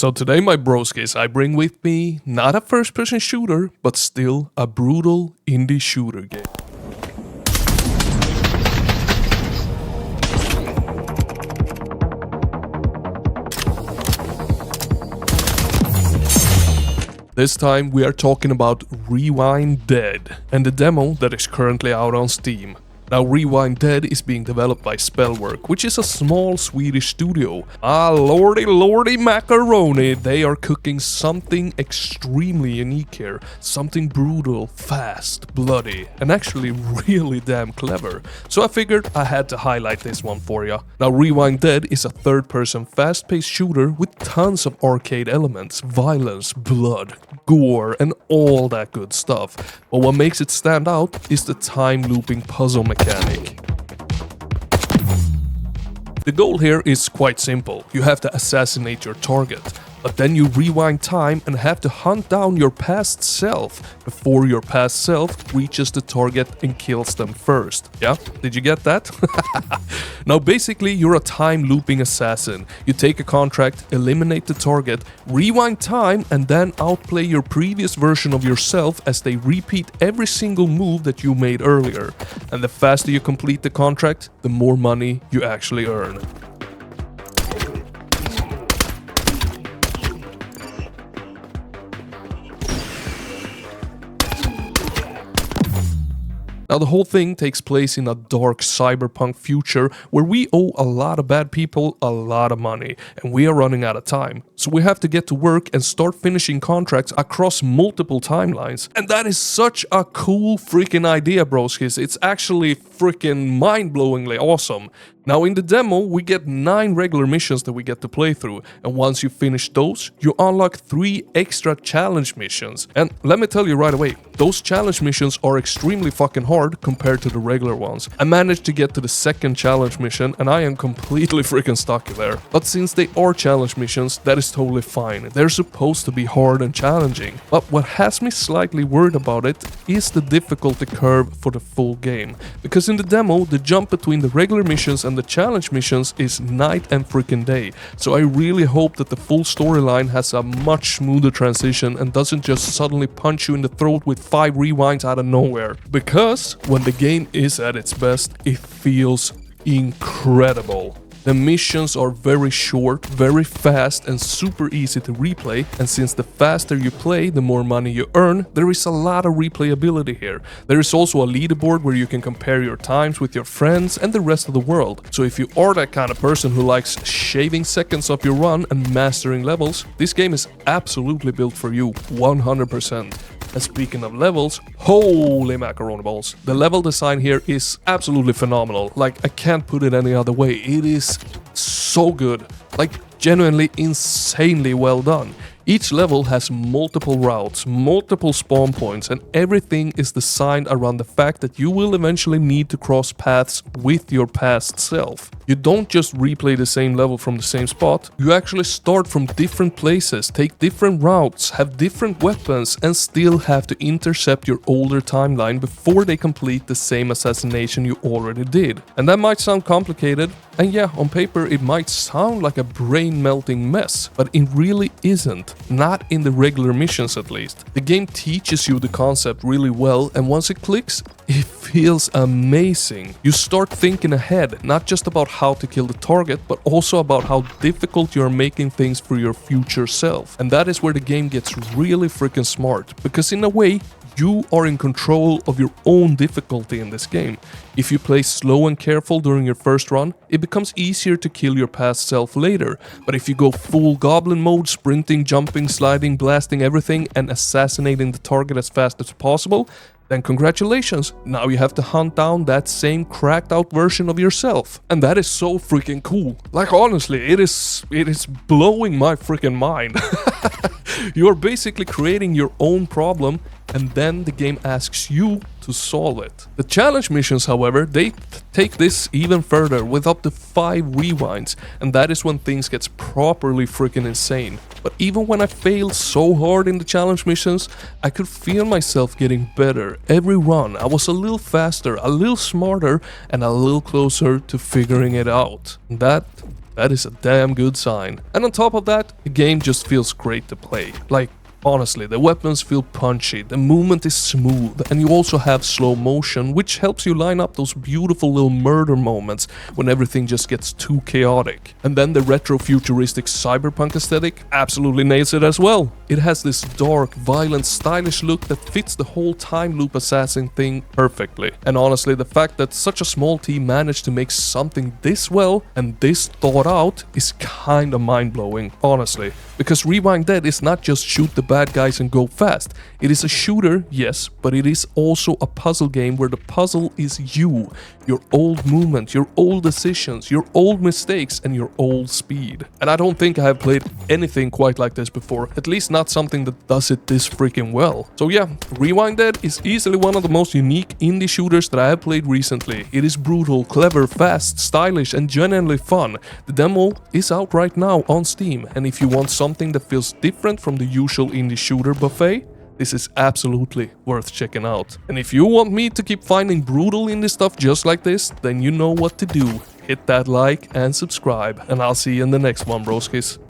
So today, my broskis, I bring with me not a first-person shooter, but still a brutal indie shooter game. This time we are talking about Rewindead and the demo that is currently out on Steam. Now, Rewindead is being developed by Spellwork, which is a small Swedish studio. Lordy macaroni, they are cooking something extremely unique here. Something brutal, fast, bloody, and actually really damn clever. So I figured I had to highlight this one for ya. Now, Rewindead is a third-person fast-paced shooter with tons of arcade elements, violence, blood, gore, and all that good stuff. But what makes it stand out is the time-looping puzzle mechanic. The goal here is quite simple. You have to assassinate your target, but then you rewind time and have to hunt down your past self before your past self reaches the target and kills them first. Yeah? Did you get that? Now basically you're a time looping assassin. You take a contract, eliminate the target, rewind time, and then outplay your previous version of yourself as they repeat every single move that you made earlier. And the faster you complete the contract, the more money you actually earn. Now, the whole thing takes place in a dark cyberpunk future where we owe a lot of bad people a lot of money, and we are running out of time. So we have to get to work and start finishing contracts across multiple timelines. And that is such a cool freaking idea, broskis. It's actually freaking mind-blowingly awesome. Now, in the demo, we get 9 regular missions that we get to play through, and once you finish those, you unlock 3 extra challenge missions. And let me tell you right away, those challenge missions are extremely fucking hard compared to the regular ones. I managed to get to the second challenge mission, and I am completely freaking stuck there. But since they are challenge missions, that is totally fine. They're supposed to be hard and challenging. But what has me slightly worried about it is the difficulty curve for the full game. Because in the demo, the jump between the regular missions and the challenge missions is night and freaking day. So I really hope that the full storyline has a much smoother transition and doesn't just suddenly punch you in the throat with 5 rewinds out of nowhere. Because when the game is at its best, it feels incredible. The missions are very short, very fast, and super easy to replay, and since the faster you play, the more money you earn, there is a lot of replayability here. There is also a leaderboard where you can compare your times with your friends and the rest of the world. So if you are that kind of person who likes shaving seconds off your run and mastering levels, this game is absolutely built for you, 100%. And speaking of levels, holy macaroni balls. The level design here is absolutely phenomenal. Like, I can't put it any other way. It is so good. Like, genuinely insanely well done. Each level has multiple routes, multiple spawn points, and everything is designed around the fact that you will eventually need to cross paths with your past self. You don't just replay the same level from the same spot, you actually start from different places, take different routes, have different weapons, and still have to intercept your older timeline before they complete the same assassination you already did. And that might sound complicated, and yeah, on paper it might sound like a brain-melting mess, but it really isn't. Not in the regular missions at least. The game teaches you the concept really well, and once it clicks, it feels amazing. You start thinking ahead, not just about how to kill the target, but also about how difficult you are making things for your future self. And that is where the game gets really freaking smart, because in a way, you are in control of your own difficulty in this game. If you play slow and careful during your first run, it becomes easier to kill your past self later. But if you go full goblin mode, sprinting, jumping, sliding, blasting everything, and assassinating the target as fast as possible, then congratulations, now you have to hunt down that same cracked out version of yourself. And that is so freaking cool. Like, honestly, it is blowing my freaking mind. You're basically creating your own problem, and then the game asks you to solve it. The challenge missions, however, they take this even further with up to 5 rewinds, and that is when things gets properly freaking insane. But even when I failed so hard in the challenge missions, I could feel myself getting better. Every run, I was a little faster, a little smarter, and a little closer to figuring it out. That That is a damn good sign. And on top of that, the game just feels great to play. Like, honestly, the weapons feel punchy, the movement is smooth, and you also have slow motion, which helps you line up those beautiful little murder moments when everything just gets too chaotic. And then the retro-futuristic cyberpunk aesthetic absolutely nails it as well. It has this dark, violent, stylish look that fits the whole time loop assassin thing perfectly. And honestly, the fact that such a small team managed to make something this well and this thought out is kinda mind-blowing, honestly. Because Rewindead is not just shoot the bad guys and go fast. It is a shooter, yes, but it is also a puzzle game where the puzzle is you, your old movement, your old decisions, your old mistakes, and your old speed. And I don't think I have played anything quite like this before, at least not something that does it this freaking well. So yeah, Rewindead is easily one of the most unique indie shooters that I have played recently. It is brutal, clever, fast, stylish, and genuinely fun. The demo is out right now on Steam, and if you want something that feels different from the usual indie shooter buffet, this is absolutely worth checking out. And if you want me to keep finding brutal indie stuff just like this, then you know what to do. Hit that like and subscribe, and I'll see you in the next one, broskis.